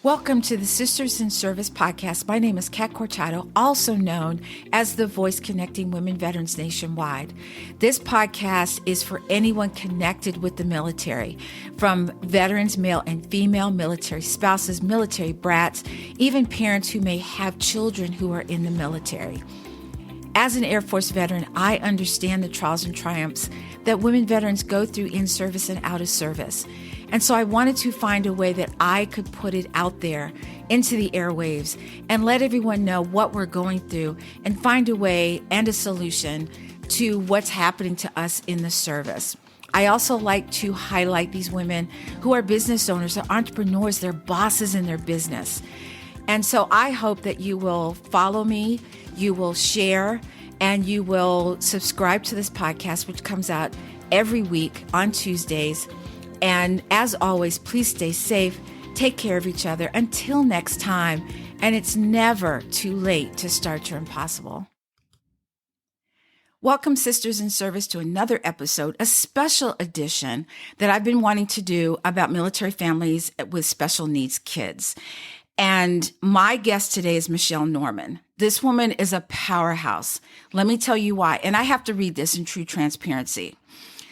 Welcome to the Sisters in Service podcast. My name is Kat Cortado, also known as the voice connecting women veterans nationwide. This podcast is for anyone connected with the military, from veterans, male and female, military spouses, military brats, even parents who may have children who are in the military. As an Air Force veteran, I understand the trials and triumphs that women veterans go through in service and out of service. And so I wanted to find a way that I could put it out there into the airwaves and let everyone know what we're going through and find a way and a solution to what's happening to us in the service. I also like to highlight these women who are business owners, they're entrepreneurs, they're bosses in their business. And so I hope that you will follow me, you will share, and you will subscribe to this podcast, which comes out every week on Tuesdays. And as always, please stay safe, take care of each other until next time. And it's never too late to start your impossible. Welcome, Sisters in Service, to another episode, a special edition that I've been wanting to do about military families with special needs kids. And my guest today is Michelle Norman. This woman is a powerhouse. Let me tell you why. And I have to read this in true transparency.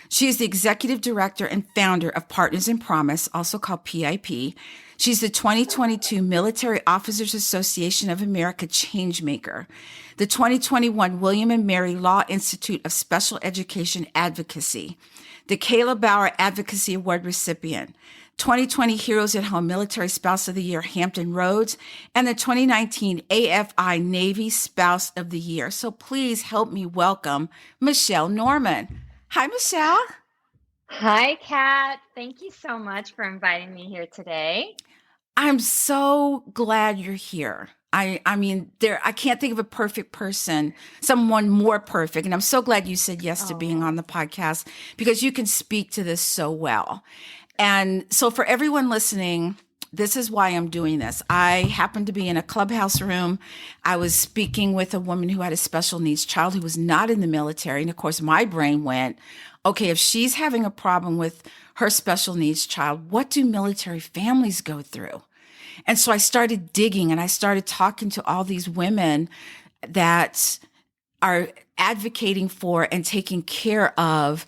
She is the executive director and founder of Partners in Promise, also called PIP. She's the 2022 Military Officers Association of America Changemaker, the 2021 William and Mary Law Institute of Special Education Advocacy, the Kayla Bauer Advocacy Award recipient, 2020 Heroes at Home Military Spouse of the Year, Hampton Roads, and the 2019 AFI Navy Spouse of the Year. So please help me welcome Michelle Norman. Hi, Michelle. Hi, Kat. Thank you so much for inviting me here today. I'm so glad you're here. I can't think of a perfect person, someone more perfect. And I'm so glad you said yes to being on the podcast because you can speak to this so well. And so for everyone listening, this is why I'm doing this. I happened to be in a clubhouse room. I was speaking with a woman who had a special needs child who was not in the military. And of course, my brain went, okay, if she's having a problem with her special needs child, what do military families go through? And so I started digging and I started talking to all these women that are advocating for and taking care of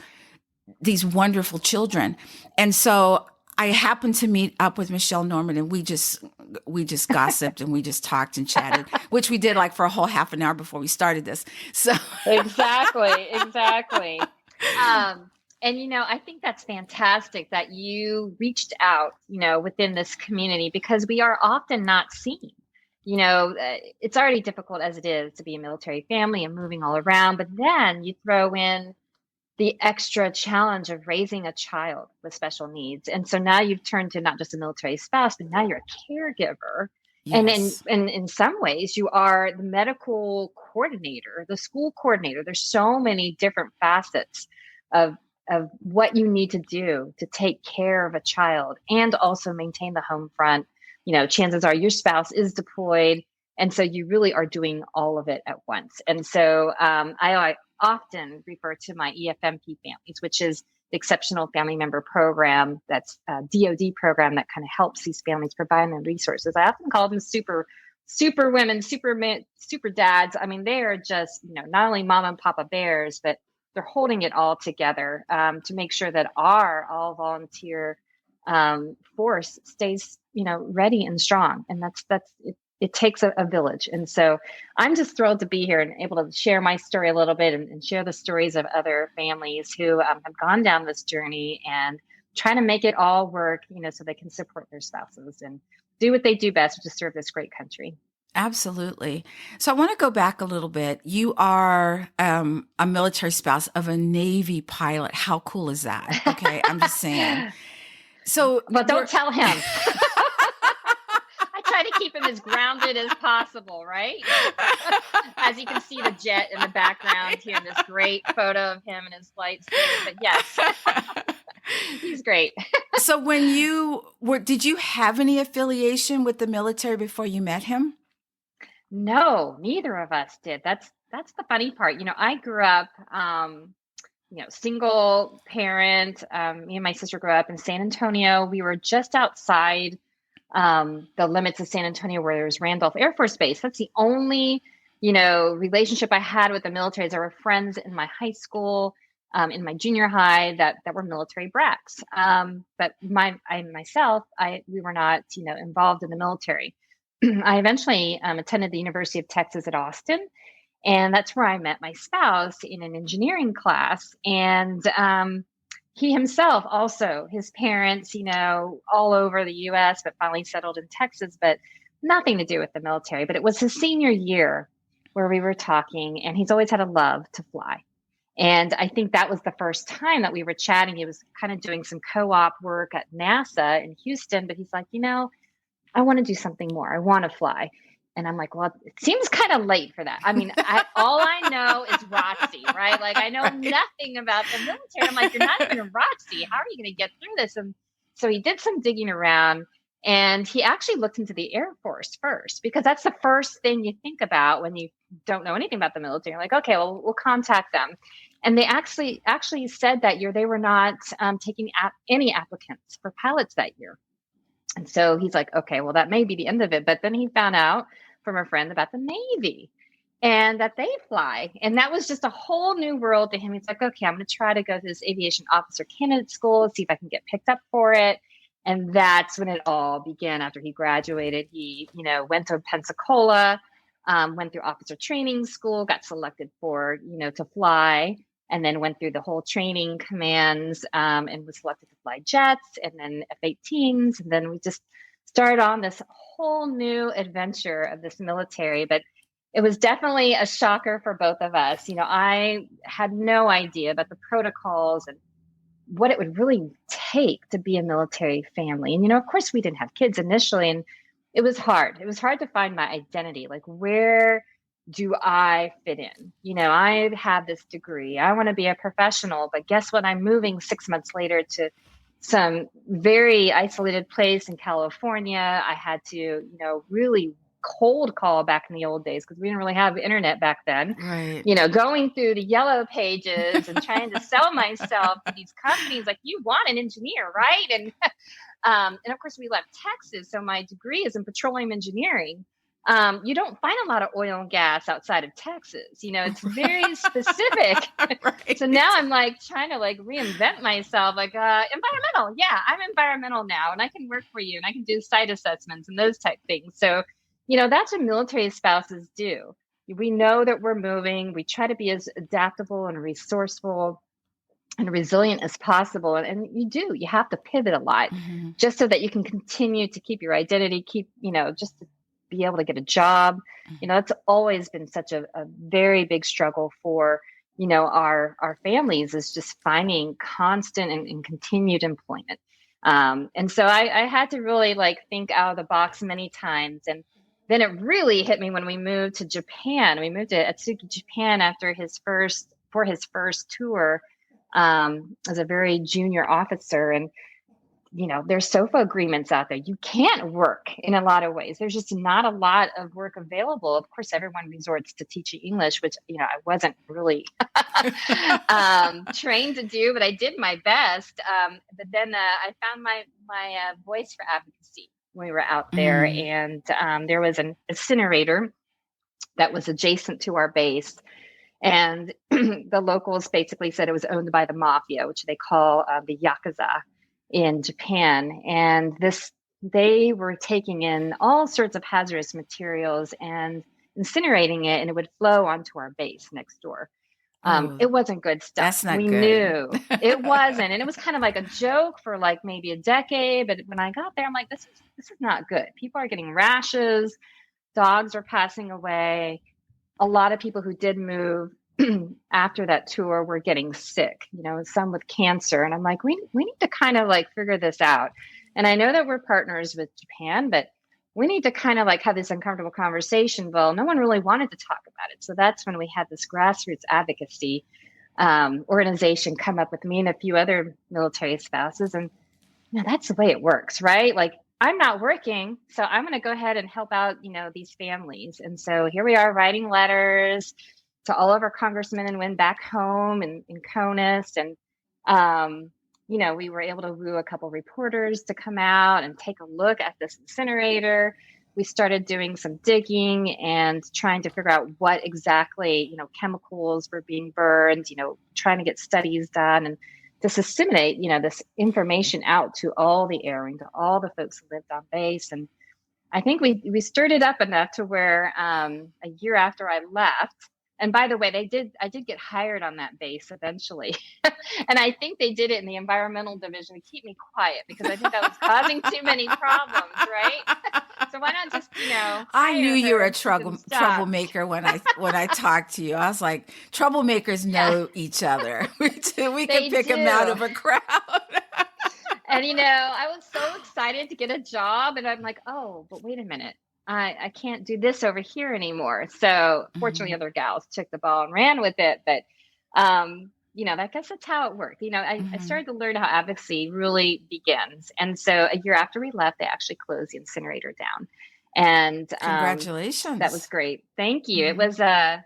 these wonderful children. And so I happened to meet up with Michelle Norman and we just gossiped and we just talked and chatted, which we did like for a whole half an hour before we started this. So Exactly. And, I think that's fantastic that you reached out, within this community because we are often not seen. It's already difficult as it is to be a military family and moving all around, but then you throw in the extra challenge of raising a child with special needs. And so now you've turned to not just a military spouse, but now you're a caregiver. Yes. And in some ways you are the medical coordinator, the school coordinator. There's so many different facets of what you need to do to take care of a child and also maintain the home front. Chances are your spouse is deployed. And so you really are doing all of it at once. And so I often refer to my EFMP families, which is the Exceptional Family Member Program. That's a DoD program that kind of helps these families provide them resources. I often call them super women, super men, super dads. I mean, they are just, not only mama and papa bears, but they're holding it all together to make sure that our all volunteer force stays, ready and strong. And that's it. It takes a village. And so I'm just thrilled to be here and able to share my story a little bit and share the stories of other families who have gone down this journey and trying to make it all work, so they can support their spouses and do what they do best, which is serve this great country. Absolutely. So I want to go back a little bit. You are a military spouse of a Navy pilot. How cool is that? Okay, I'm just saying. So, but don't tell him. Try to keep him as grounded as possible, right? As you can see the jet in the background here in this great photo of him and his flight suit. But yes, he's great. So did you have any affiliation with the military before you met him? No, neither of us did. That's the funny part. I grew up, single parent. Me and my sister grew up in San Antonio. We were just outside the limits of San Antonio, where there's Randolph Air Force Base. That's the only, relationship I had with the military. There were friends in my high school, in my junior high that were military brats. But we were not, involved in the military. I eventually attended the University of Texas at Austin, and that's where I met my spouse in an engineering class. And he himself also, his parents, all over the US, but finally settled in Texas, but nothing to do with the military. But it was his senior year where we were talking, and he's always had a love to fly. And I think that was the first time that we were chatting. He was kind of doing some co-op work at NASA in Houston, but he's like, I want to do something more. I want to fly. And I'm like, well, it seems kind of late for that. I mean, all I know is ROTC, right? Like, I know nothing about the military. I'm like, you're not even a ROTC. How are you going to get through this? And so he did some digging around, and he actually looked into the Air Force first, because that's the first thing you think about when you don't know anything about the military. You're like, okay, well, we'll contact them. And they actually said that year they were not taking any applicants for pilots that year. And so he's like, okay, well, that may be the end of it. But then he found out from a friend about the Navy and that they fly. And that was just a whole new world to him. He's like, okay, I'm going to try to go to this aviation officer candidate school, see if I can get picked up for it. And that's when it all began. After he graduated, he, went to Pensacola, went through officer training school, got selected for, to fly, and then went through the whole training commands, and was selected to fly jets and then F-18s. And then we just started on this whole new adventure of this military. But it was definitely a shocker for both of us. I had no idea about the protocols and what it would really take to be a military family. And, of course, we didn't have kids initially, and it was hard. It was hard to find my identity. Like, where do I fit in? I have this degree. I want to be a professional, but guess what? I'm moving 6 months later to some very isolated place in California. I had to, really cold call back in the old days, because we didn't really have internet back then. Right. Going through the yellow pages and trying to sell myself to these companies, like, you want an engineer, right? And of course we left Texas, so my degree is in petroleum engineering. You don't find a lot of oil and gas outside of Texas. It's very specific. Right. So now I'm like trying to reinvent myself, environmental. Yeah, I'm environmental now, and I can work for you, and I can do site assessments and those type things. So, that's what military spouses do. We know that we're moving. We try to be as adaptable and resourceful and resilient as possible. And you have to pivot a lot, just so that you can continue to keep your identity, just to be able to get a job. It's always been such a very big struggle for, our families, is just finding constant and continued employment. And so I had to really think out of the box many times. And then it really hit me when we moved to Japan. We moved to Atsugi, Japan for his first tour as a very junior officer. And there's SOFA agreements out there. You can't work in a lot of ways. There's just not a lot of work available. Of course, everyone resorts to teaching English, which, I wasn't really trained to do, but I did my best. But then I found my voice for advocacy when we were out there. And there was an incinerator that was adjacent to our base. And the locals basically said it was owned by the mafia, which they call the Yakuza in Japan. And they were taking in all sorts of hazardous materials and incinerating it, and it would flow onto our base next door. It wasn't good stuff. That's not we good. Knew it wasn't. And it was kind of like a joke for maybe a decade. But when I got there, I'm like, this is not good. People are getting rashes. Dogs are passing away. A lot of people who did move after that tour were getting sick, some with cancer. And I'm like, we need to kind of figure this out. And I know that we're partners with Japan, but we need to kind of have this uncomfortable conversation. Well, no one really wanted to talk about it. So that's when we had this grassroots advocacy organization come up with me and a few other military spouses. And that's the way it works, right? I'm not working, so I'm going to go ahead and help out, these families. And so here we are writing letters to all of our congressmen and women back home in CONUS. And, we were able to woo a couple reporters to come out and take a look at this incinerator. We started doing some digging and trying to figure out what exactly, chemicals were being burned, trying to get studies done and to disseminate, this information out to all the area, to all the folks who lived on base. And I think we stirred it up enough to where a year after I left, and by the way, I did get hired on that base eventually. And I think they did it in the environmental division to keep me quiet because I think that was causing too many problems, right? So why not just, I knew you were a troublemaker when I talked to you. I was like, troublemakers know each other. We can pick them out of a crowd. And, I was so excited to get a job and I'm like, oh, but wait a minute. I can't do this over here anymore. So fortunately, other gals took the ball and ran with it. But, I guess that's how it worked. I started to learn how advocacy really begins. And so a year after we left, they actually closed the incinerator down. And congratulations. That was great. Thank you. It was a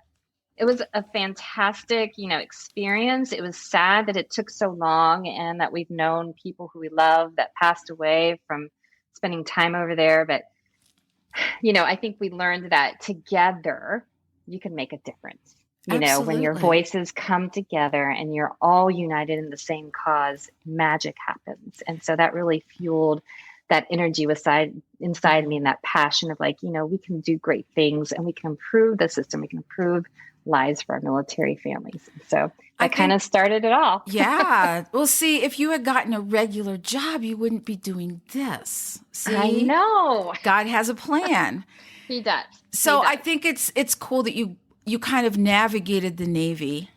fantastic, experience. It was sad that it took so long and that we've known people who we love that passed away from spending time over there. But I think we learned that together you can make a difference. When your voices come together and you're all united in the same cause, magic happens. And so that really fueled that energy inside me and that passion of like, we can do great things and we can improve the system. We can improve lives for our military families. So that kind of started it all. Yeah. Well, see, if you had gotten a regular job, you wouldn't be doing this. See? I know. God has a plan. He does. So I think it's cool that you kind of navigated the Navy.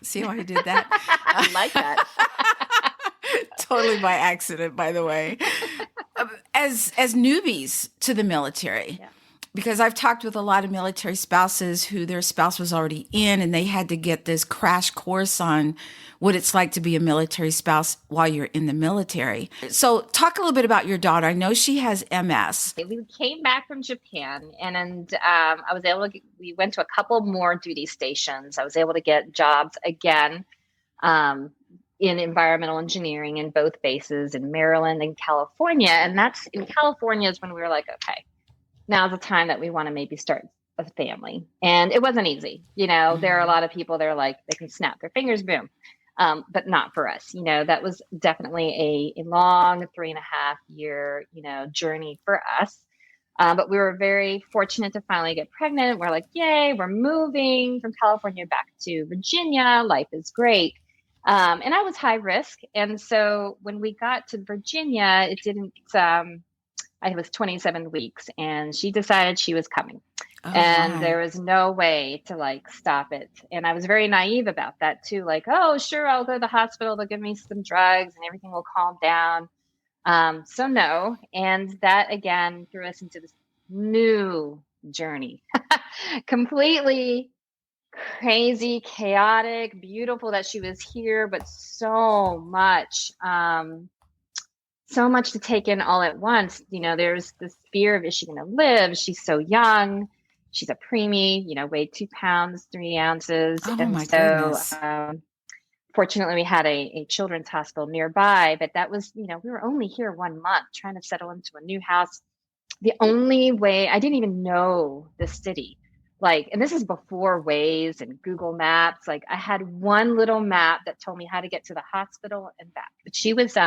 See how I did that? I like that. Totally by accident, by the way. As newbies to the military. Yeah. Because I've talked with a lot of military spouses who their spouse was already in and they had to get this crash course on what it's like to be a military spouse while you're in the military. So talk a little bit about your daughter. I know she has MS. We came back from Japan and I was able to, we went to a couple more duty stations. I was able to get jobs again in environmental engineering in both bases in Maryland and California. And that's in California is when we were like, okay, now's the time that we want to maybe start a family. And it wasn't easy. There are a lot of people that are like, they can snap their fingers, boom. But not for us. That was definitely a long 3.5 year, journey for us. But we were very fortunate to finally get pregnant. We're like, yay, we're moving from California back to Virginia. Life is great. And I was high risk. And so when we got to Virginia, it didn't, I was 27 weeks and she decided she was coming. There was no way to stop it. And I was very naive about that too. Like, oh, sure, I'll go to the hospital. They'll give me some drugs and everything will calm down. So no. And that again threw us into this new journey, completely crazy, chaotic, beautiful that she was here, but so much to take in all at once. There's this fear of, is she going to live? She's so young. She's a preemie, weighed 2 pounds, 3 ounces. Oh, and my so, goodness. Fortunately, we had a children's hospital nearby, but that was, we were only here 1 month trying to settle into a new house. The only way, I didn't even know the city. And this is before Waze and Google Maps. I had one little map that told me how to get to the hospital and back. But she was,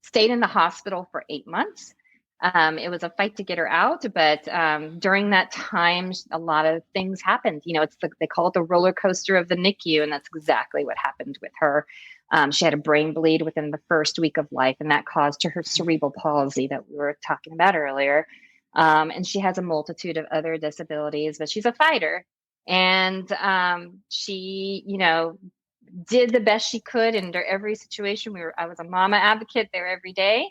stayed in the hospital for 8 months. It was a fight to get her out, but during that time, a lot of things happened. They call it the roller coaster of the NICU, and that's exactly what happened with her. She had a brain bleed within the first week of life, and that caused her cerebral palsy that we were talking about earlier. And she has a multitude of other disabilities, but she's a fighter. And she, did the best she could under every situation. I was a mama advocate there every day.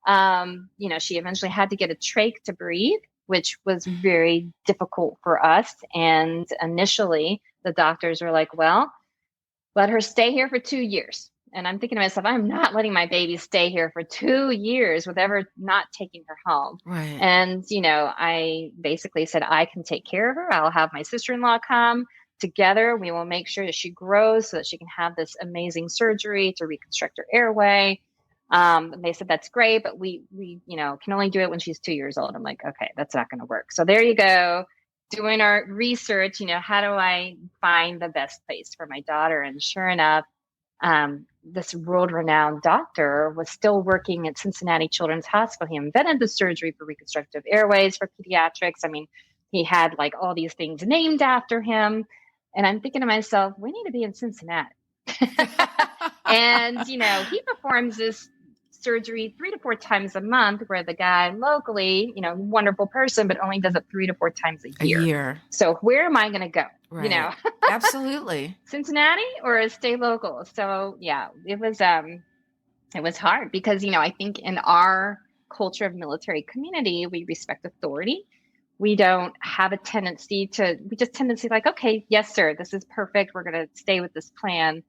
She eventually had to get a trach to breathe, which was very difficult for us. And initially the doctors were like, well, let her stay here for 2 years. And I'm thinking to myself, I'm not letting my baby stay here for 2 years with ever not taking her home. Right. And, I basically said, I can take care of her. I'll have my sister-in-law come together, we will make sure that she grows so that she can have this amazing surgery to reconstruct her airway. And they said, that's great, but we can only do it when she's 2 years old. I'm like, okay, that's not going to work. So there you go, doing our research, how do I find the best place for my daughter? And sure enough, this world-renowned doctor was still working at Cincinnati Children's Hospital. He invented the surgery for reconstructive airways for pediatrics. I mean, he had like all these things named after him. And I'm thinking to myself, we need to be in Cincinnati. And, he performs this surgery 3 to 4 times a month, where the guy locally, wonderful person, but only does it 3 to 4 times a year. So where am I going to go? Right. Absolutely. Cincinnati or stay local. So yeah, it was hard because, I think in our culture of military community, we respect authority. We don't have a tendency like, okay, yes, sir, this is perfect. We're going to stay with this plan.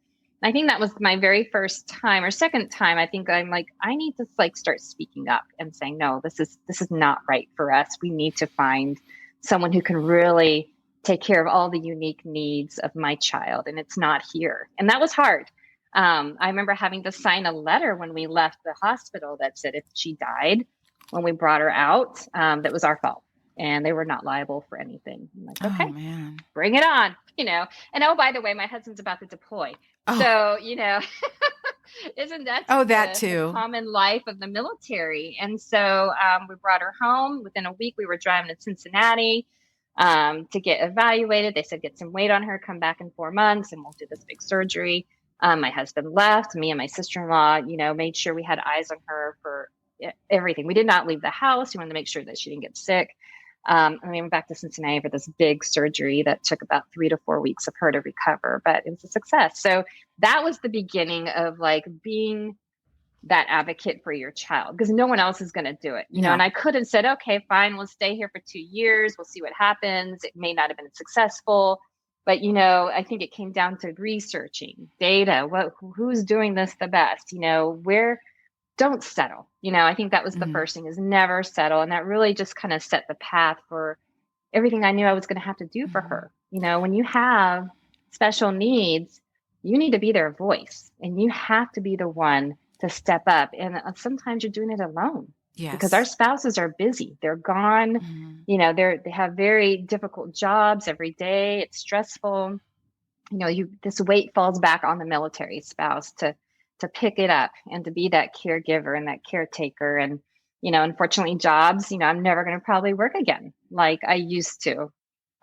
And I think that was my very first time or second time. I think I'm like, I need to start speaking up and saying, no, this is not right for us. We need to find someone who can really take care of all the unique needs of my child. And it's not here. And that was hard. I remember having to sign a letter when we left the hospital that said if she died when we brought her out, that was our fault. And they were not liable for anything. I'm like, okay, man, bring it on, And oh, by the way, my husband's about to deploy. Oh. So, isn't that that too the common life of the military? And so we brought her home. Within a week, we were driving to Cincinnati to get evaluated. They said, get some weight on her, come back in 4 months, and we'll do this big surgery. My husband left. Me and my sister-in-law, made sure we had eyes on her for everything. We did not leave the house. We wanted to make sure that she didn't get sick. And we went back to Cincinnati for this big surgery that took about 3 to 4 weeks of her to recover, but it was a success. So that was the beginning of being that advocate for your child, because no one else is going to do it, and I could have said, okay, fine, we'll stay here for 2 years. We'll see what happens. It may not have been successful, but, I think it came down to researching data. Who's doing this the best, don't settle. I think that was the first thing, is never settle. And that really just kind of set the path for everything I knew I was going to have to do for her. When you have special needs, you need to be their voice, and you have to be the one to step up. And sometimes you're doing it alone. Yes. Because our spouses are busy. They're gone. They have very difficult jobs every day. It's stressful. This weight falls back on the military spouse to pick it up and to be that caregiver and that caretaker. And, unfortunately jobs, I'm never going to probably work again like I used to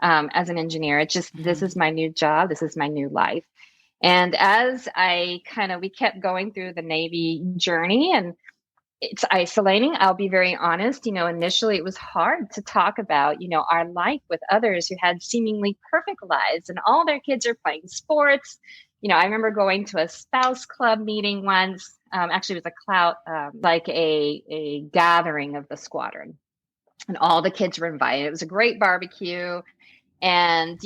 as an engineer. It's just, this is my new job. This is my new life. And as we kept going through the Navy journey, and it's isolating. I'll be very honest. Initially it was hard to talk about, our life with others who had seemingly perfect lives and all their kids are playing sports. I remember going to a spouse club meeting once. Actually, it was a gathering of the squadron, and all the kids were invited. It was a great barbecue, and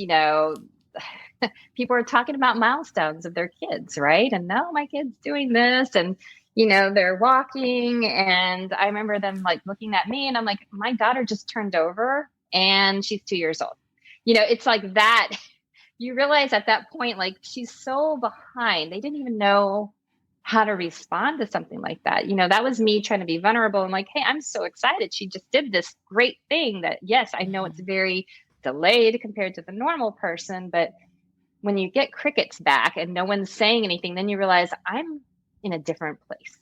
people were talking about milestones of their kids, right? And no, my kid's doing this, and they're walking. And I remember them looking at me, and I'm like, my daughter just turned over, and she's 2 years old. It's like that. You realize at that point, she's so behind. They didn't even know how to respond to something like that. That was me trying to be vulnerable and hey, I'm so excited. She just did this great thing that, yes, I know it's very delayed compared to the normal person. But when you get crickets back and no one's saying anything, then you realize I'm in a different place.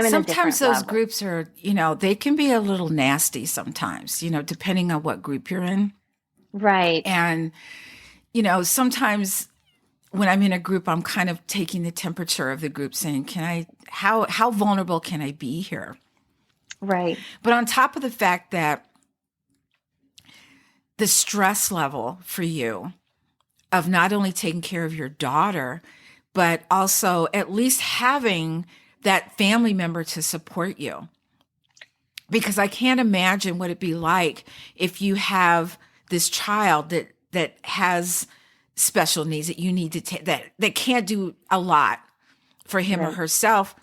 Sometimes those groups are, they can be a little nasty sometimes, depending on what group you're in. Right. And sometimes when I'm in a group, I'm kind of taking the temperature of the group, saying, how vulnerable can I be here? Right. But on top of the fact that the stress level for you of not only taking care of your daughter, but also at least having that family member to support you. Because I can't imagine what it'd be like if you have this child that has special needs that you need to take, that can't do a lot for him or herself,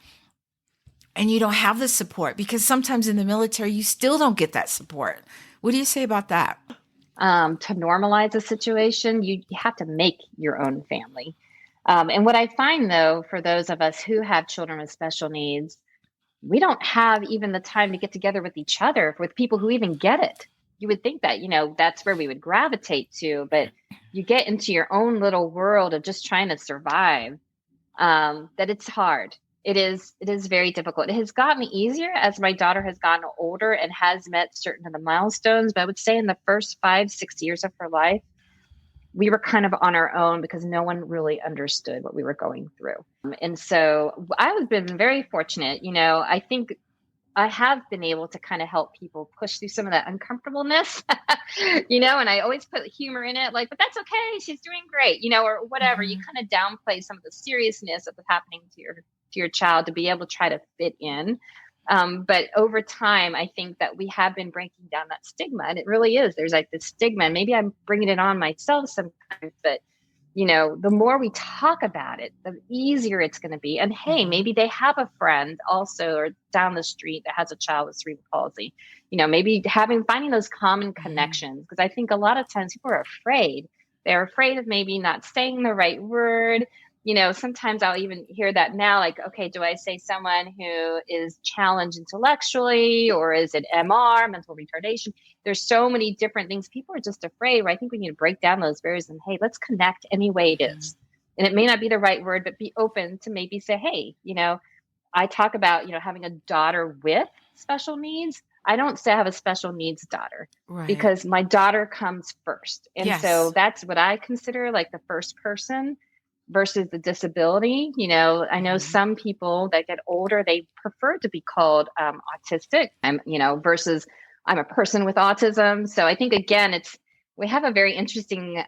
and you don't have the support, because sometimes in the military you still don't get that support. What do you say about that? to normalize a situation. You have to make your own family. And what I find, though, for those of us who have children with special needs, we don't have even the time to get together with each other, with people who even get it. You would think that, that's where we would gravitate to, but you get into your own little world of just trying to survive, that it's hard. It is very difficult. It has gotten easier as my daughter has gotten older and has met certain of the milestones. But I would say in the first 5-6 years of her life, we were kind of on our own because no one really understood what we were going through. And so I have been very fortunate. I think I have been able to kind of help people push through some of that uncomfortableness, and I always put humor in it, like, but that's okay. She's doing great, or whatever. You kind of downplay some of the seriousness of what's happening to your child to be able to try to fit in. But over time, I think that we have been breaking down that stigma, and it really is. There's like this stigma, and maybe I'm bringing it on myself sometimes, but the more we talk about it, the easier it's going to be. And hey, maybe they have a friend also or down the street that has a child with cerebral palsy. Maybe finding those common connections, because I think a lot of times people are afraid. They're afraid of maybe not saying the right word. Sometimes I'll even hear that now, like, okay, do I say someone who is challenged intellectually, or is it MR, mental retardation? There's so many different things. People are just afraid. I think we need to break down those barriers and, hey, let's connect any way it is. And it may not be the right word, but be open to maybe say, hey, I talk about, having a daughter with special needs. I don't say I have a special needs daughter, because my daughter comes first. And so that's what I consider like the first person versus the disability. I know some people that get older, they prefer to be called autistic, versus I'm a person with autism. So I think, again, we have a very interesting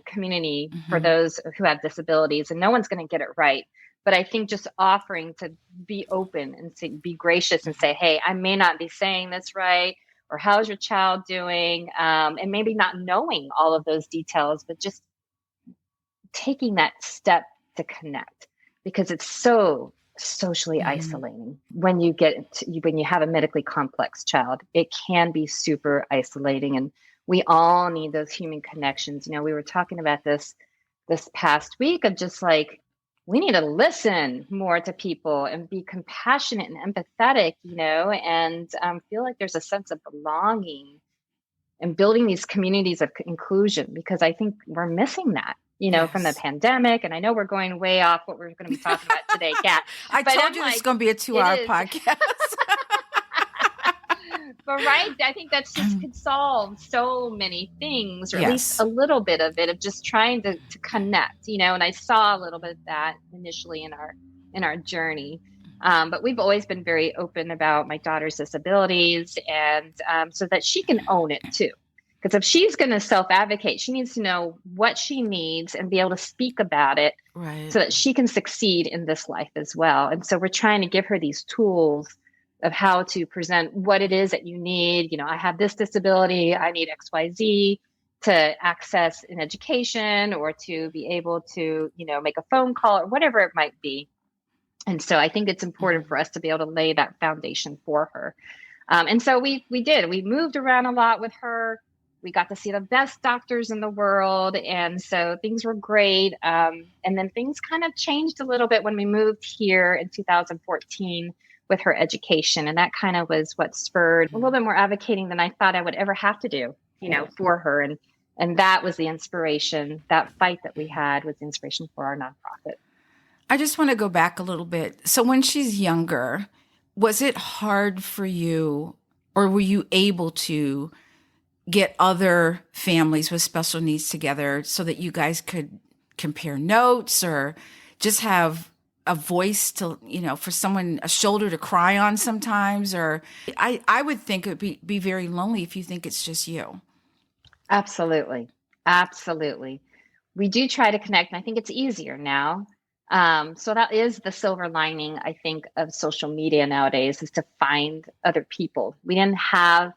community for those who have disabilities, and no one's going to get it right. But I think just offering to be open and be gracious and say, hey, I may not be saying this right, or how's your child doing? And maybe not knowing all of those details, but just taking that step to connect, because it's so socially isolating when you have a medically complex child. It can be super isolating, and we all need those human connections. We were talking about this past week of just like, we need to listen more to people and be compassionate and empathetic, and feel like there's a sense of belonging and building these communities of inclusion, because I think we're missing that. From the pandemic. And I know we're going way off what we're going to be talking about today, Kat. I told you this is going to be a 2-hour podcast. But I think that's just could solve so many things, or at least a little bit of it, of just trying to connect, and I saw a little bit of that initially in our journey. But we've always been very open about my daughter's disabilities, and so that she can own it too. Because if she's going to self-advocate, she needs to know what she needs and be able to speak about it, so that she can succeed in this life as well. And so we're trying to give her these tools of how to present what it is that you need. I have this disability, I need XYZ to access an education, or to be able to, make a phone call, or whatever it might be. And so I think it's important for us to be able to lay that foundation for her. And so we moved around a lot with her. We got to see the best doctors in the world. And so things were great. And then things kind of changed a little bit when we moved here in 2014 with her education. And that kind of was what spurred a little bit more advocating than I thought I would ever have to do, for her. And that was the inspiration. That fight that we had was the inspiration for our nonprofit. I just want to go back a little bit. So when she's younger, was it hard for you, or were you able to get other families with special needs together so that you guys could compare notes, or just have a voice to, for someone, a shoulder to cry on sometimes? Or I would think it would be very lonely if you think it's just you. Absolutely. Absolutely. We do try to connect, and I think it's easier now. So that is the silver lining, I think, of social media nowadays, is to find other people. We didn't have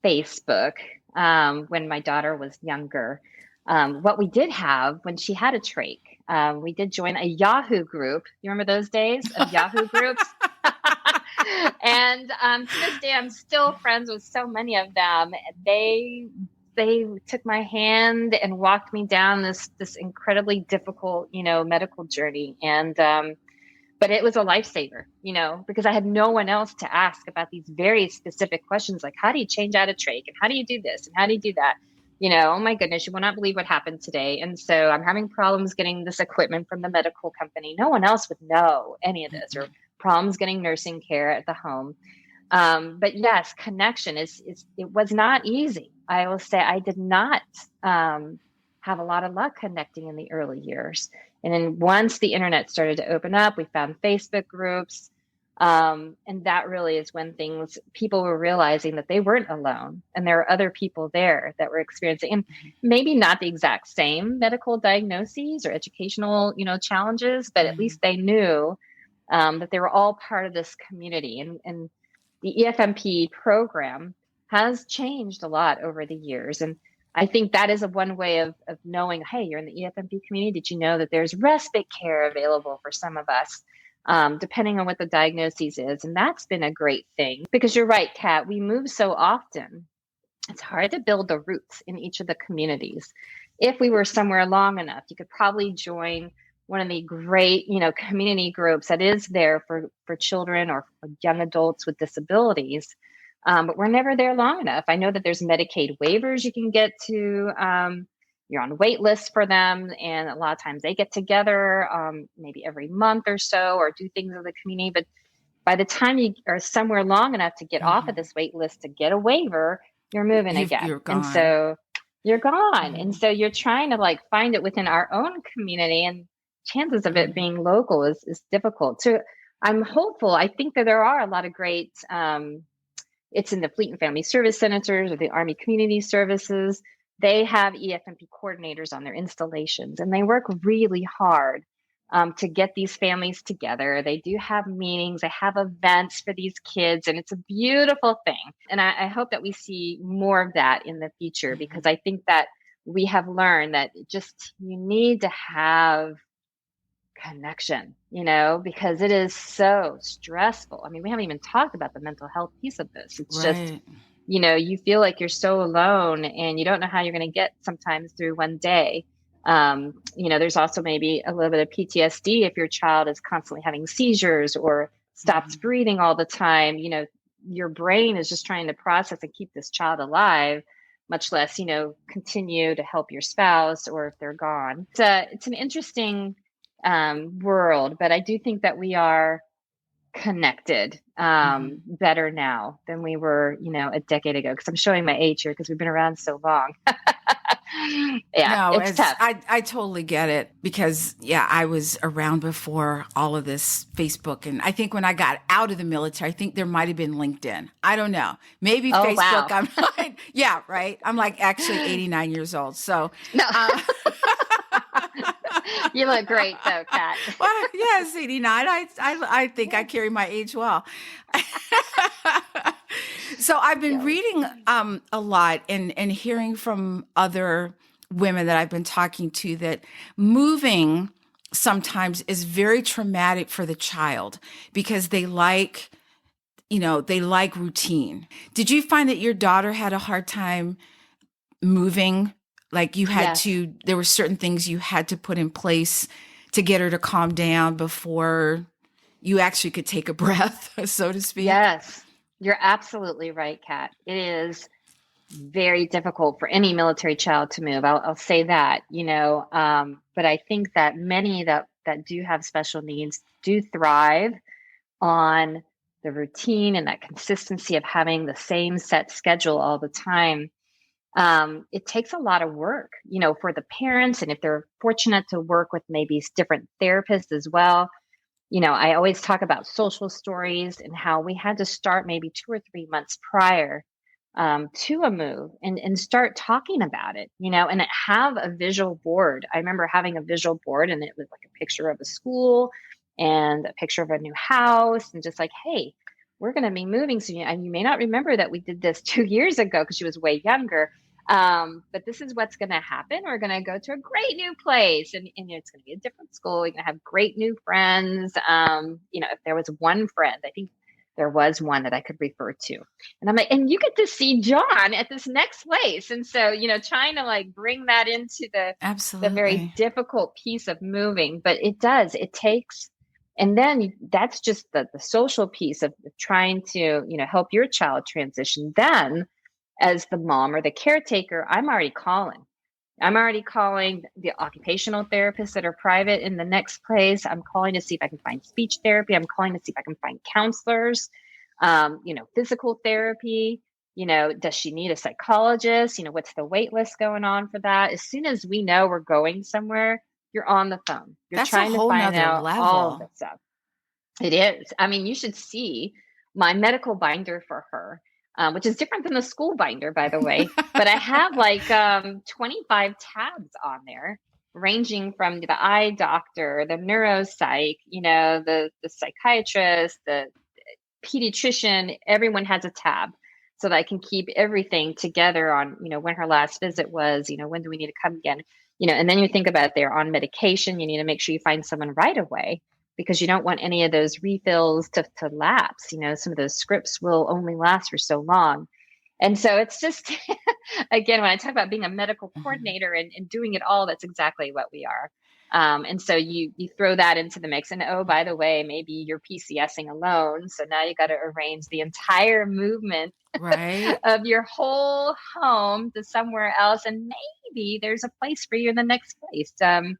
Facebook when my daughter was younger. What we did have when she had a trach, we did join a Yahoo group. You remember those days of Yahoo groups? And to this day, I'm still friends with so many of them. They they took my hand and walked me down this incredibly difficult, medical journey. And but it was a lifesaver, because I had no one else to ask about these very specific questions, like how do you change out a trach, and how do you do this, and how do you do that? Oh my goodness, you will not believe what happened today. And so I'm having problems getting this equipment from the medical company. No one else would know any of this, or problems getting nursing care at the home. But yes, connection is it was not easy. I will say I did not have a lot of luck connecting in the early years. And then once the internet started to open up, we found Facebook groups. And that really is when people were realizing that they weren't alone, and there are other people there that were experiencing, and maybe not the exact same medical diagnoses or educational, challenges, but at least they knew that they were all part of this community. And the EFMP program has changed a lot over the years. And I think that is one way of knowing, hey, you're in the EFMP community. Did you know that there's respite care available for some of us, depending on what the diagnosis is? And that's been a great thing, because you're right, Kat, we move so often. It's hard to build the roots in each of the communities. If we were somewhere long enough, you could probably join one of the great, community groups that is there for children or for young adults with disabilities. But we're never there long enough. I know that there's Medicaid waivers you can get to. You're on wait lists for them. And a lot of times they get together maybe every month or so, or do things in the community. But by the time you are somewhere long enough to get off of this wait list to get a waiver, you're moving again. You're gone. And so you're gone. And so you're trying to find it within our own community, and chances of it being local is difficult. So I'm hopeful. I think that there are a lot of great, it's in the Fleet and Family Service Centers or the Army Community Services. They have EFMP coordinators on their installations, and they work really hard to get these families together. They do have meetings, they have events for these kids, and it's a beautiful thing. And I hope that we see more of that in the future, because I think that we have learned that you need to have connection, because it is so stressful. I mean, we haven't even talked about the mental health piece of this. It's just, you feel like you're so alone, and you don't know how you're going to get sometimes through one day. There's also maybe a little bit of PTSD if your child is constantly having seizures or stops breathing all the time. Your brain is just trying to process and keep this child alive, much less, continue to help your spouse or if they're gone. It's an interesting world, but I do think that we are connected better now than we were, a decade ago. Because I'm showing my age here because we've been around so long. It's tough. I totally get it, because I was around before all of this Facebook, and I think when I got out of the military, I think there might have been LinkedIn. I don't know, maybe Facebook. Wow. I'm right. I'm actually 89 years old, so no. You look great though, Kat. Well, yes, 89. I think I carry my age well. So I've been reading a lot and hearing from other women that I've been talking to that moving sometimes is very traumatic for the child, because they like routine. Did you find that your daughter had a hard time moving? Like you had to, there were certain things you had to put in place to get her to calm down before you actually could take a breath, so to speak? Yes, you're absolutely right, Kat. It is very difficult for any military child to move. I'll say that, but I think that many that do have special needs do thrive on the routine and that consistency of having the same set schedule all the time. It takes a lot of work, for the parents. And if they're fortunate to work with maybe different therapists as well, I always talk about social stories and how we had to start maybe 2 or 3 months prior to a move and start talking about it, and have a visual board. I remember having a visual board, and it was like a picture of a school and a picture of a new house, and just like, hey, we're going to be moving soon. And you may not remember that we did this 2 years ago because she was way younger. But this is what's going to happen. We're going to go to a great new place, and it's going to be a different school. You're going to have great new friends. If there was one friend, I think there was one that I could refer to. And I'm like, and you get to see John at this next place. And so, trying to like bring that into the very difficult piece of moving, but it takes, and then that's just the social piece of trying to, help your child transition. Then as the mom or the caretaker, I'm already calling the occupational therapists that are private in the next place. I'm calling to see if I can find speech therapy. I'm calling to see if I can find counselors, physical therapy. Does she need a psychologist? What's the wait list going on for that? As soon as we know we're going somewhere, you're on the phone. You're trying to find out all of this stuff. It is. I mean, you should see my medical binder for her. Which is different than the school binder, by the way. But I have like 25 tabs on there, ranging from the eye doctor, the neuropsych, the psychiatrist, the pediatrician. Everyone has a tab so that I can keep everything together on, when her last visit was, when do we need to come again? And then you think about they're on medication. You need to make sure you find someone right away, because you don't want any of those refills to lapse. Some of those scripts will only last for so long. And so it's just, again, when I talk about being a medical coordinator and doing it all, that's exactly what we are. And so you throw that into the mix, and oh, by the way, maybe you're PCS-ing alone. So now you got to arrange the entire movement of your whole home to somewhere else. And maybe there's a place for you in the next place. In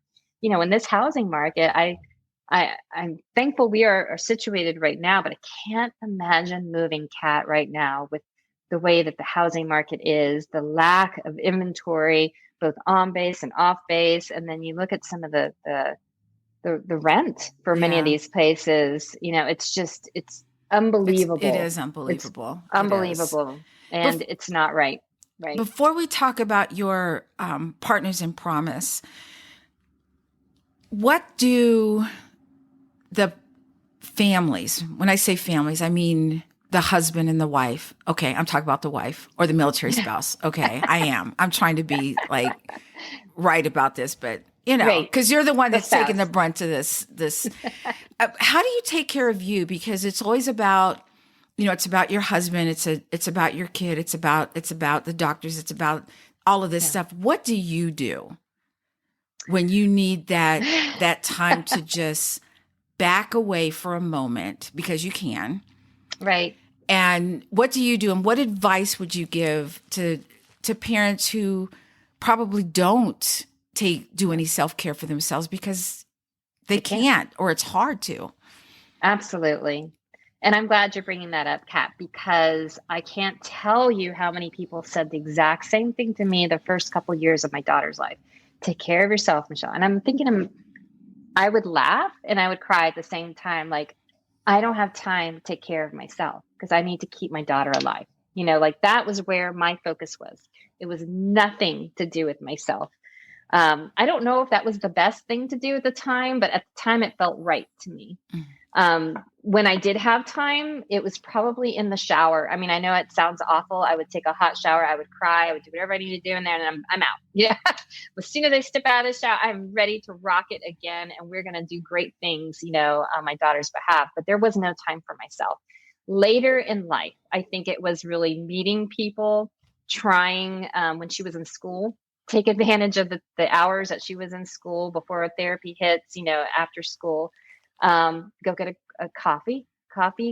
this housing market, I'm thankful we are situated right now, but I can't imagine moving Kat right now with the way that the housing market is, the lack of inventory, both on base and off base. And then you look at some of the rent for many of these places, it's unbelievable. It is unbelievable. It's unbelievable. And it's not right. Right. Before we talk about your partners in promise, what do the families, when I say families, I mean the husband and the wife. Okay, I'm talking about the wife or the military spouse. Okay, I am. I'm trying to be like right about this, but because you're the one that's taking the brunt of this. How do you take care of you? Because it's always about, it's about your husband. It's about your kid. It's about the doctors. It's about all of this stuff. What do you do when you need that time to just back away for a moment, because you can? Right. And what do you do? And what advice would you give to parents who probably don't do any self-care for themselves because they can't, or it's hard to? Absolutely. And I'm glad you're bringing that up, Kat, because I can't tell you how many people said the exact same thing to me the first couple of years of my daughter's life. Take care of yourself, Michelle. And I'm thinking, I would laugh and I would cry at the same time. Like, I don't have time to take care of myself because I need to keep my daughter alive. That was where my focus was. It was nothing to do with myself. I don't know if that was the best thing to do at the time, but at the time it felt right to me. When I did have time, it was probably in the shower. I mean, I know it sounds awful. I would take a hot shower. I would cry. I would do whatever I need to do in there, and I'm out. Yeah. As soon as I step out of the shower, I'm ready to rock it again. And we're going to do great things, on my daughter's behalf. But there was no time for myself. Later in life, I think it was really meeting people, trying when she was in school, take advantage of the hours that she was in school before therapy hits, after school. Go get a coffee,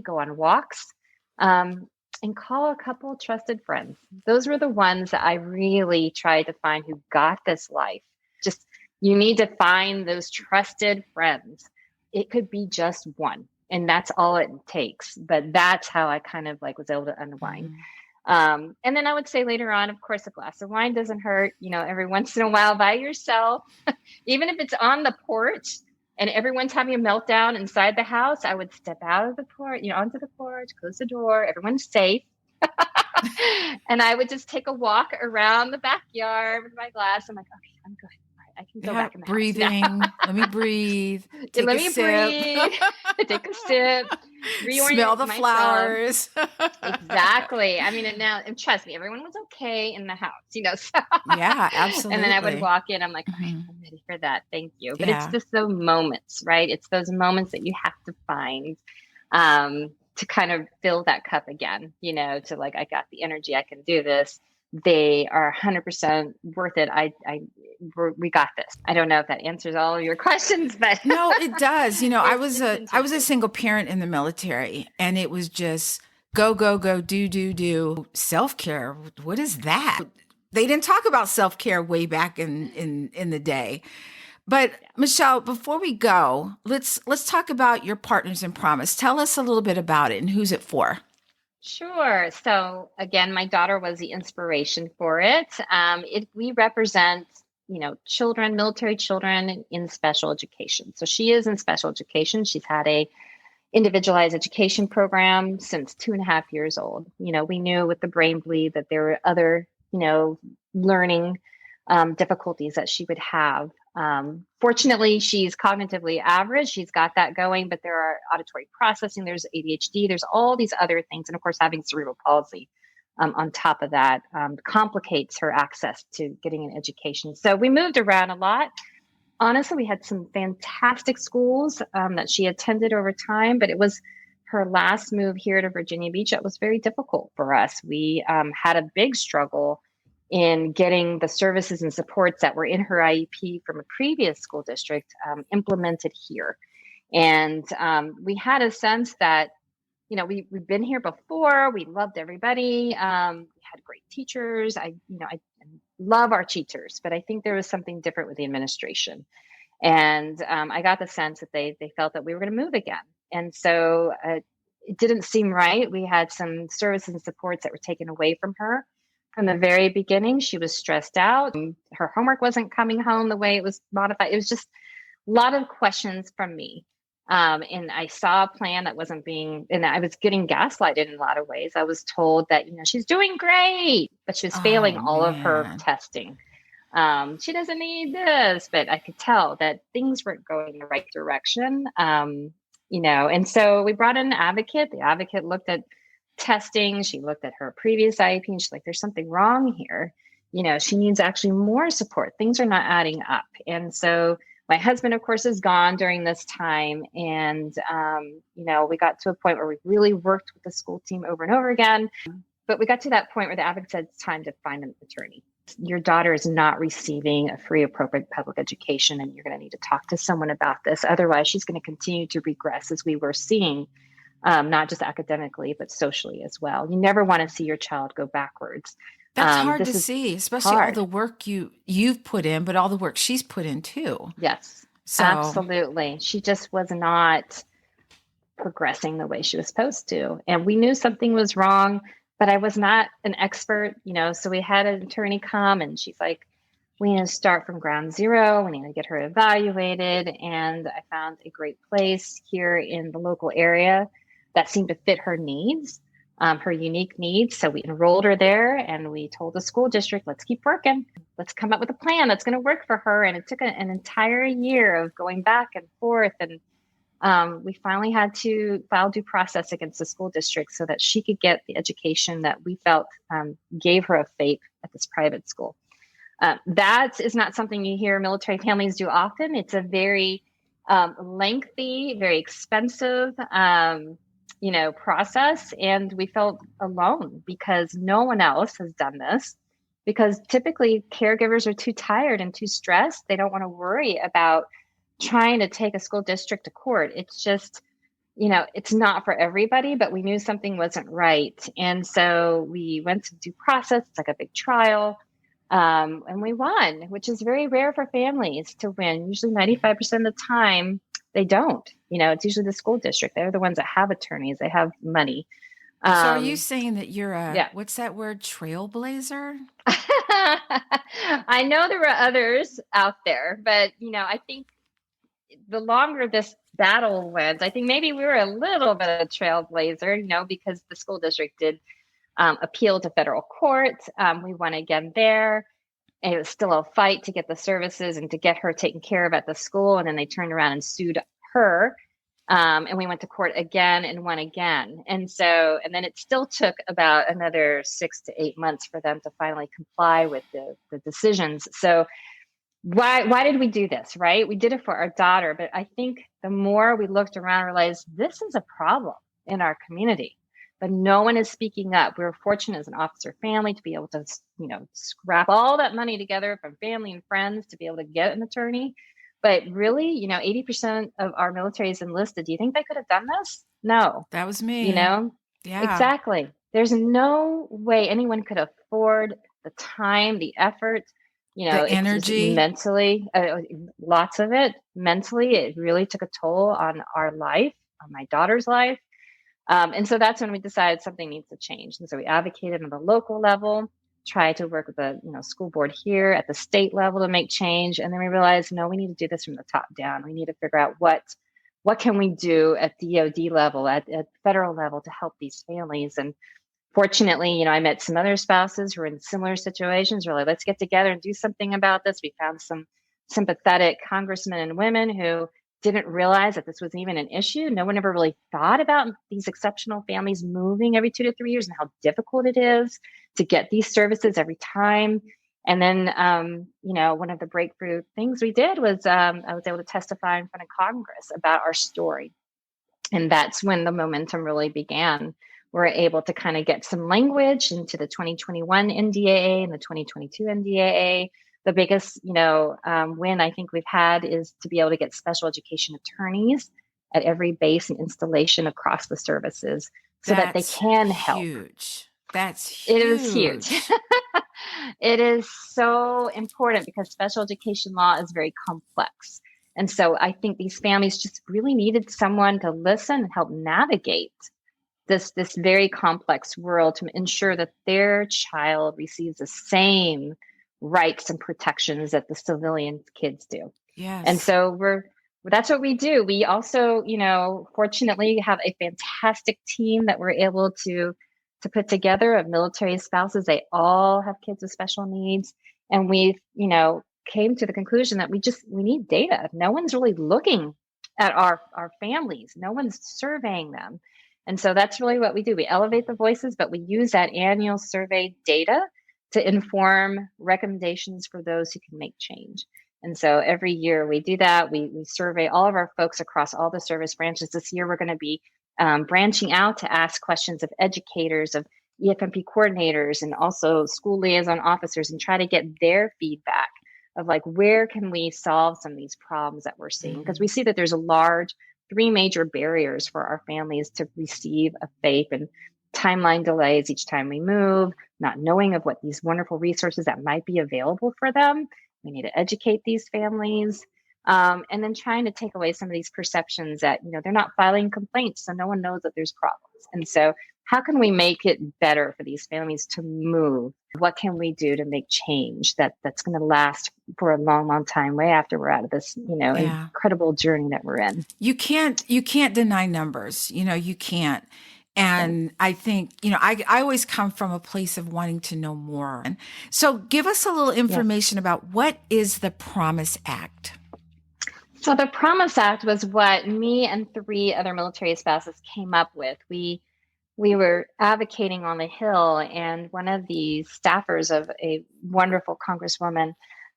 go on walks, and call a couple trusted friends. Those were the ones that I really tried to find who got this life. Just, you need to find those trusted friends. It could be just one, and that's all it takes. But that's how I kind of was able to unwind. And then I would say later on, of course, a glass of wine doesn't hurt, every once in a while by yourself, even if it's on the porch. And everyone's having a meltdown inside the house, I would step out of the porch, onto the porch, close the door, everyone's safe. And I would just take a walk around the backyard with my glass. I'm like, okay, I'm good. All right, I can go back in the breathing. house. Let me breathe. Take Let a me sip. breathe. Take a sip. Smell the flowers. Exactly. I mean, and trust me, everyone was okay in the house, So. Yeah, absolutely. And then I would walk in. I'm like, all right, I'm ready for that. Thank you. But it's just those moments, right? It's those moments that you have to find to kind of fill that cup again, to like, I got the energy, I can do this. They are 100% worth it. We got this. I don't know if that answers all of your questions, but no, it does. I was a single parent in the military, and it was just go, go, go, do. Self-care. What is that? They didn't talk about self-care way back in the day. But Michelle, before we go, let's talk about your Partners in Promise. Tell us a little bit about it and who's it for. Sure. So again, my daughter was the inspiration for it. We represent, children, military children in special education. So she is in special education. She's had a individualized education program since 2.5 years old. We knew with the brain bleed that there were other, learning difficulties that she would have. Fortunately, she's cognitively average. She's got that going, but there are auditory processing, there's ADHD, there's all these other things. And of course, having cerebral palsy on top of that complicates her access to getting an education. So we moved around a lot. Honestly, we had some fantastic schools that she attended over time, but it was her last move here to Virginia Beach that was very difficult for us. We had a big struggle in getting the services and supports that were in her IEP from a previous school district implemented here. And we had a sense that, we've been here before. We loved everybody. We had great teachers. I love our teachers, but I think there was something different with the administration. And I got the sense that they felt that we were going to move again. And so it didn't seem right. We had some services and supports that were taken away from her. From the very beginning, she was stressed out. Her homework wasn't coming home the way it was modified. It was just a lot of questions from me. And I saw a plan that wasn't and I was getting gaslighted in a lot of ways. I was told that, she's doing great, but she was failing all of her testing. She doesn't need this, but I could tell that things weren't going in the right direction. And so we brought in an advocate. The advocate looked at testing. She looked at her previous IEP and she's like, there's something wrong here. She needs actually more support. Things are not adding up. And so my husband, of course, is gone during this time. And, we got to a point where we really worked with the school team over and over again. But we got to that point where the advocate said, it's time to find an attorney. Your daughter is not receiving a free, appropriate public education, and you're going to need to talk to someone about this. Otherwise, she's going to continue to regress, as we were seeing. Not just academically, but socially as well. You never want to see your child go backwards. That's hard to see, especially all the work you've put in, but all the work she's put in too. Yes, absolutely. She just was not progressing the way she was supposed to. And we knew something was wrong, but I was not an expert, so we had an attorney come and she's like, we need to start from ground zero. We need to get her evaluated. And I found a great place here in the local area that seemed to fit her needs, her unique needs. So we enrolled her there and we told the school district, let's keep working. Let's come up with a plan that's going to work for her. And it took an entire year of going back and forth. And we finally had to file due process against the school district so that she could get the education that we felt gave her a FAPE at this private school. That is not something you hear military families do often. It's a very lengthy, very expensive, process. And we felt alone because no one else has done this, because typically caregivers are too tired and too stressed. They don't want to worry about trying to take a school district to court. It's just, it's not for everybody, but we knew something wasn't right. And so we went to due process. It's like a big trial. And we won, which is very rare for families to win. Usually 95% of the time they don't. It's usually the school district. They're the ones that have attorneys. They have money. So are you saying that you're what's that word, trailblazer? I know there were others out there, but, I think the longer this battle went, I think maybe we were a little bit of a trailblazer, because the school district did appeal to federal court. We won again there. And it was still a fight to get the services and to get her taken care of at the school. And then they turned around and sued her. And we went to court again and won again. And then it still took about another 6 to 8 months for them to finally comply with the decisions. So why did we do this, right? We did it for our daughter. But I think the more we looked around, realized this is a problem. in our community, but no one is speaking up. We were fortunate as an officer family to be able to, scrap all that money together from family and friends to be able to get an attorney. But really, 80% of our military is enlisted. Do you think they could have done this? No. That was me. Yeah. Exactly. There's no way anyone could afford the time, the effort, the energy, it's mentally, lots of it mentally. It really took a toll on our life, on my daughter's life. And so that's when we decided something needs to change. And so we advocated on the local level, tried to work with the school board here at the state level to make change. And then we realized, no, we need to do this from the top down. We need to figure out what can we do at DOD level, at federal level to help these families. And fortunately, I met some other spouses who were in similar situations. We're like, let's get together and do something about this. We found some sympathetic congressmen and women who didn't realize that this was even an issue. No one ever really thought about these exceptional families moving every 2 to 3 years and how difficult it is to get these services every time. And then, one of the breakthrough things we did was I was able to testify in front of Congress about our story. And that's when the momentum really began. We're able to kind of get some language into the 2021 NDAA and the 2022 NDAA. The biggest, win I think we've had is to be able to get special education attorneys at every base and installation across the services so that they can help. That's huge. It is huge. It is so important because special education law is very complex. And so I think these families just really needed someone to listen and help navigate this very complex world to ensure that their child receives the same rights and protections that the civilian kids do. Yes. And so that's what we do. We also, fortunately have a fantastic team that we're able to put together of military spouses. They all have kids with special needs. And we've, came to the conclusion that we need data. No one's really looking at our families. No one's surveying them. And so that's really what we do. We elevate the voices, but we use that annual survey data to inform recommendations for those who can make change. And so every year we do that. We survey all of our folks across all the service branches. This year, we're going to be branching out to ask questions of educators, of EFMP coordinators, and also school liaison officers, and try to get their feedback of where can we solve some of these problems that we're seeing? Because we see that there's three major barriers for our families to receive a FAPE, and timeline delays each time we move, not knowing of what these wonderful resources that might be available for them. We need to educate these families. And then trying to take away some of these perceptions that, they're not filing complaints, so no one knows that there's problems. And so how can we make it better for these families to move? What can we do to make change that's going to last for a long, long time, way after we're out of this, incredible journey that we're in? You can't deny numbers, you can't. And I think, I always come from a place of wanting to know more. And so give us a little information about what is the Promise Act? So the Promise Act was what me and 3 other military spouses came up with. We were advocating on the Hill, and one of the staffers of a wonderful congresswoman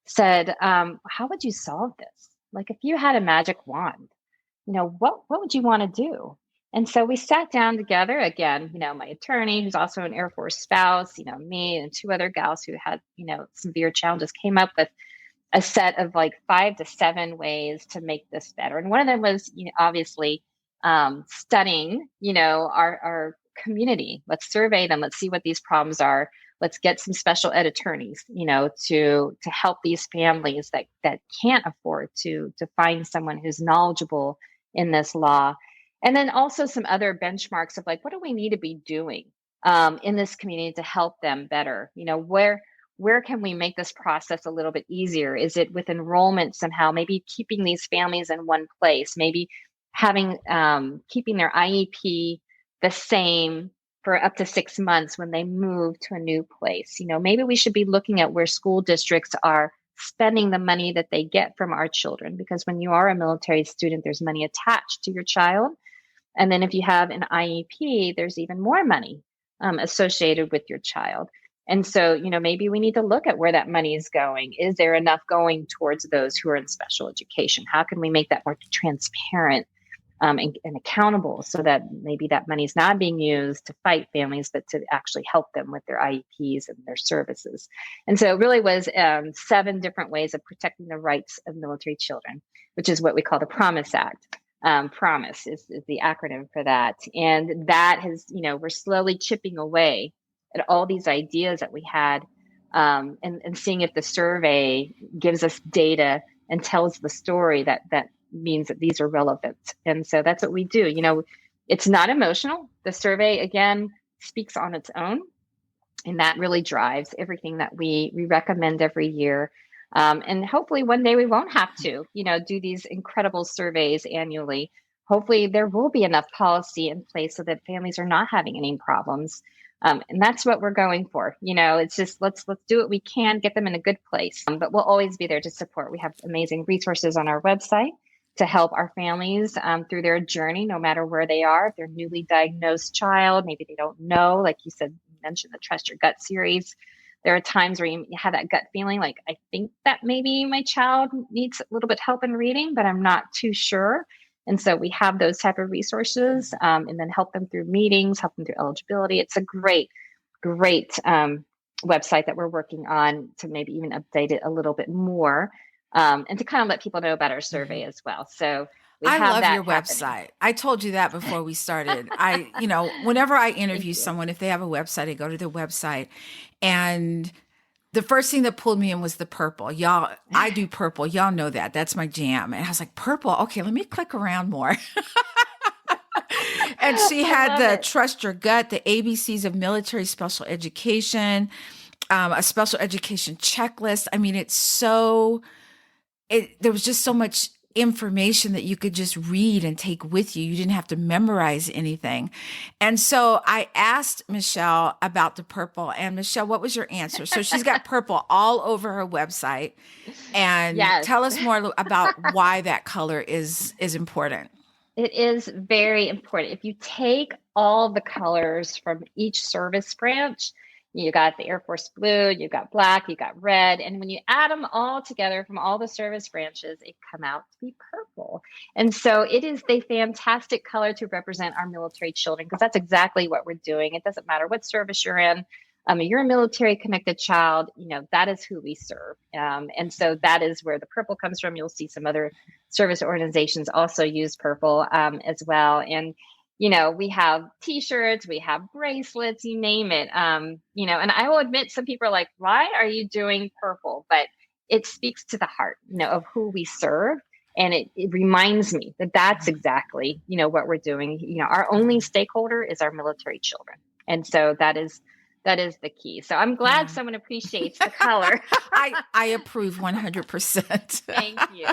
said, how would you solve this? If you had a magic wand, what would you want to do? And so we sat down together again, my attorney, who's also an Air Force spouse, me and 2 other gals who had, severe challenges, came up with a set of 5 to 7 ways to make this better. And one of them was, obviously, studying, our community. Let's survey them. Let's see what these problems are. Let's get some special ed attorneys, to help these families that can't afford to find someone who's knowledgeable in this law. And then also some other benchmarks of what do we need to be doing in this community to help them better? Where can we make this process a little bit easier? Is it with enrollment somehow? Maybe keeping these families in one place, maybe having keeping their IEP the same for up to 6 months when they move to a new place. Maybe we should be looking at where school districts are spending the money that they get from our children, because when you are a military student, there's money attached to your child. And then if you have an IEP, there's even more money associated with your child. And so, maybe we need to look at where that money is going. Is there enough going towards those who are in special education? How can we make that more transparent? and accountable, so that maybe that money is not being used to fight families, but to actually help them with their IEPs and their services. And so it really was 7 different ways of protecting the rights of military children, which is what we call the Promise Act. Promise is the acronym for that. And that has, we're slowly chipping away at all these ideas that we had, and seeing if the survey gives us data and tells the story that means that these are relevant. And so that's what we do. It's not emotional. The survey, again, speaks on its own. And that really drives everything that we recommend every year. And hopefully one day we won't have to, do these incredible surveys annually. Hopefully there will be enough policy in place so that families are not having any problems. And that's what we're going for. It's just, let's do what we can, get them in a good place. But we'll always be there to support. We have amazing resources on our website to help our families through their journey, no matter where they are. If they're a newly diagnosed child, maybe they don't know, like you said, you mentioned the Trust Your Gut series. There are times where you have that gut feeling like, I think that maybe my child needs a little bit help in reading, but I'm not too sure. And so we have those type of resources, and then help them through meetings, help them through eligibility. It's a great website that we're working on to maybe even update it a little bit more, and to kind of let people know about our survey as well. So I love your website. I told you that before we started. Whenever I interview someone, if they have a website, I go to their website, and the first thing that pulled me in was the purple. Y'all, I do purple. Y'all know that. That's my jam. And I was like, purple. Okay, let me click around more. And she had the Trust Your Gut, the ABCs of military special education, a special education checklist. I mean, there was just so much information that you could just read and take with you. You didn't have to memorize anything. And so I asked Michelle about the purple. And Michelle, what was your answer? So she's got purple all over her website. And yes. Tell us more about why that color is important. It is very important. If you take all the colors from each service branch, you got the Air Force blue, you got black, you got red. And when you add them all together from all the service branches, it come out to be purple. And so it is the fantastic color to represent our military children, because that's exactly what we're doing. It doesn't matter what service you're in. You're a military connected child, that is who we serve. And so that is where the purple comes from. You'll see some other service organizations also use purple as well. And we have T-shirts, we have bracelets, you name it. And I will admit, some people are like, why are you doing purple? But it speaks to the heart, of who we serve. And it reminds me that that's exactly, what we're doing. Our only stakeholder is our military children. And so that is the key. So I'm glad someone appreciates the color. I approve 100%. Thank you.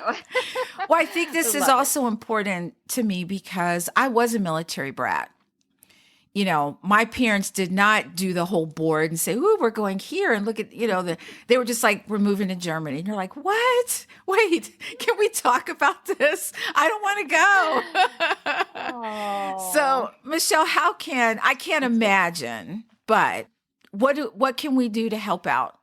Well, I think this is also important to me because I was a military brat. My parents did not do the whole board and say, "Ooh, we're going here," and look at, they were just like, "We're moving to Germany." And you're like, "What? Wait, can we talk about this? I don't want to go." So, Michelle, I can't imagine, but what can we do to help out?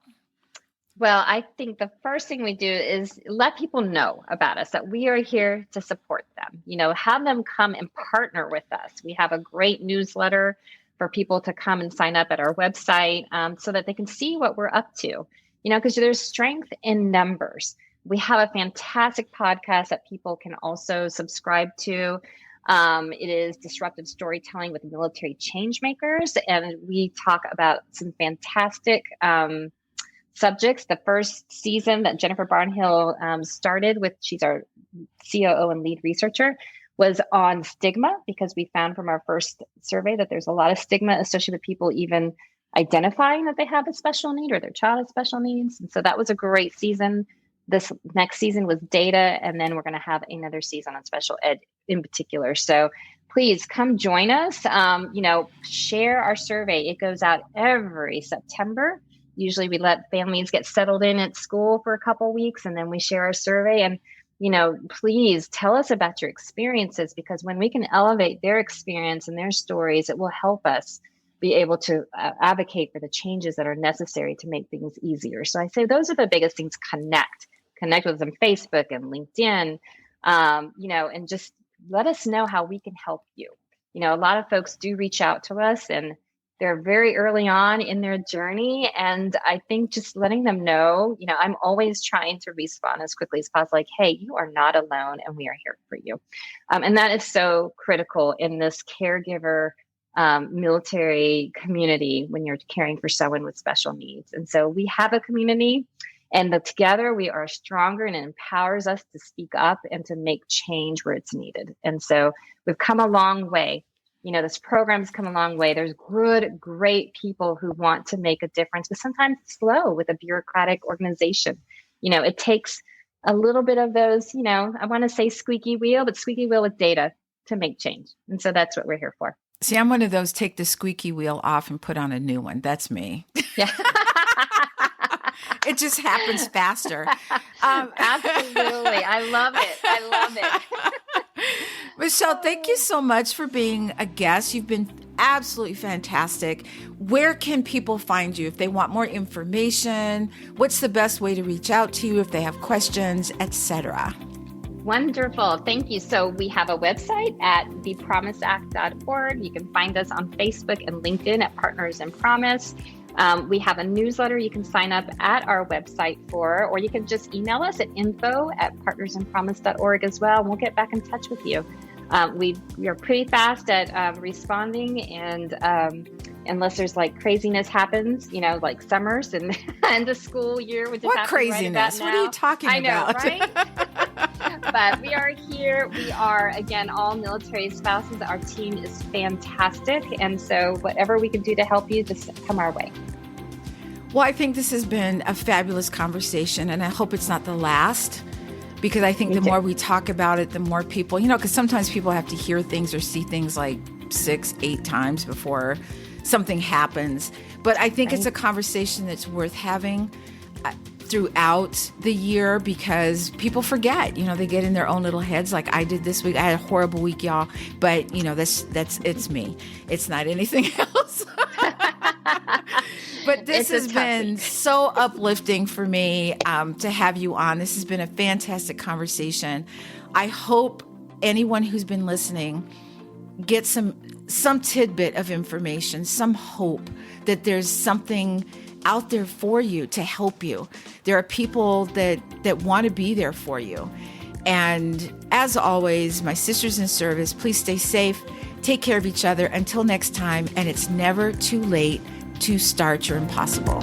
Well, I think the first thing we do is let people know about us, that we are here to support them, have them come and partner with us. We have a great newsletter for people to come and sign up at our website, so that they can see what we're up to, because there's strength in numbers. We have a fantastic podcast that people can also subscribe to. It is Disruptive Storytelling with Military Changemakers, and we talk about some fantastic subjects. The first season that Jennifer Barnhill started with, she's our COO and lead researcher, was on stigma, because we found from our first survey that there's a lot of stigma associated with people even identifying that they have a special need or their child has special needs. And so that was a great season. This next season was data, and then we're going to have another season on special ed in particular. So please come join us. Share our survey. It goes out every September. Usually we let families get settled in at school for a couple weeks, and then we share our survey. And, please tell us about your experiences, because when we can elevate their experience and their stories, it will help us be able to advocate for the changes that are necessary to make things easier. So I say those are the biggest things. Connect with us on Facebook and LinkedIn, and just let us know how we can help you. You know, a lot of folks do reach out to us, and they're very early on in their journey. And I think just letting them know, you know, I'm always trying to respond as quickly as possible, like, hey, you are not alone and we are here for you. And that is so critical in this caregiver military community when you're caring for someone with special needs. And so we have a community, and together we are stronger, and it empowers us to speak up and to make change where it's needed. And so we've come a long way. You know, this program's come a long way. There's good, great people who want to make a difference, but sometimes it's slow with a bureaucratic organization. You know, it takes a little bit of those, you know, I want to say squeaky wheel, but squeaky wheel with data to make change. And so that's what we're here for. See, I'm one of those take the squeaky wheel off and put on a new one. That's me. Yeah. It just happens faster. Absolutely. I love it. I love it. Michelle, thank you so much for being a guest. You've been absolutely fantastic. Where can people find you if they want more information? What's the best way to reach out to you if they have questions, etc.? Wonderful. Thank you. So we have a website at thepromiseact.org. You can find us on Facebook and LinkedIn at Partners in Promise. We have a newsletter you can sign up at our website for, or you can just email us at info@partnersinpromise.org as well, and we'll get back in touch with you. We are pretty fast at responding, and unless there's like craziness happens, you know, like summers and end of school year, which is what craziness? What are you talking about? I know, right? But we are here. We are, again, all military spouses. Our team is fantastic. And so whatever we can do to help you, just come our way. Well, I think this has been a fabulous conversation, and I hope it's not the last, because I think the more we talk about it, the more people, you know, because sometimes people have to hear things or see things like 6-8 times before something happens. But I think it's a conversation that's worth having throughout the year, because people forget, you know, they get in their own little heads like I did this week. I had a horrible week, y'all, but you know, it's me. It's not anything else. But this has been so uplifting for me to have you on. This has been a fantastic conversation. I hope anyone who's been listening gets some tidbit of information, some hope that there's something out there for you to help you. There are people that want to be there for you. And as always, my sisters in service, please stay safe, take care of each other until next time, and it's never too late to start your impossible.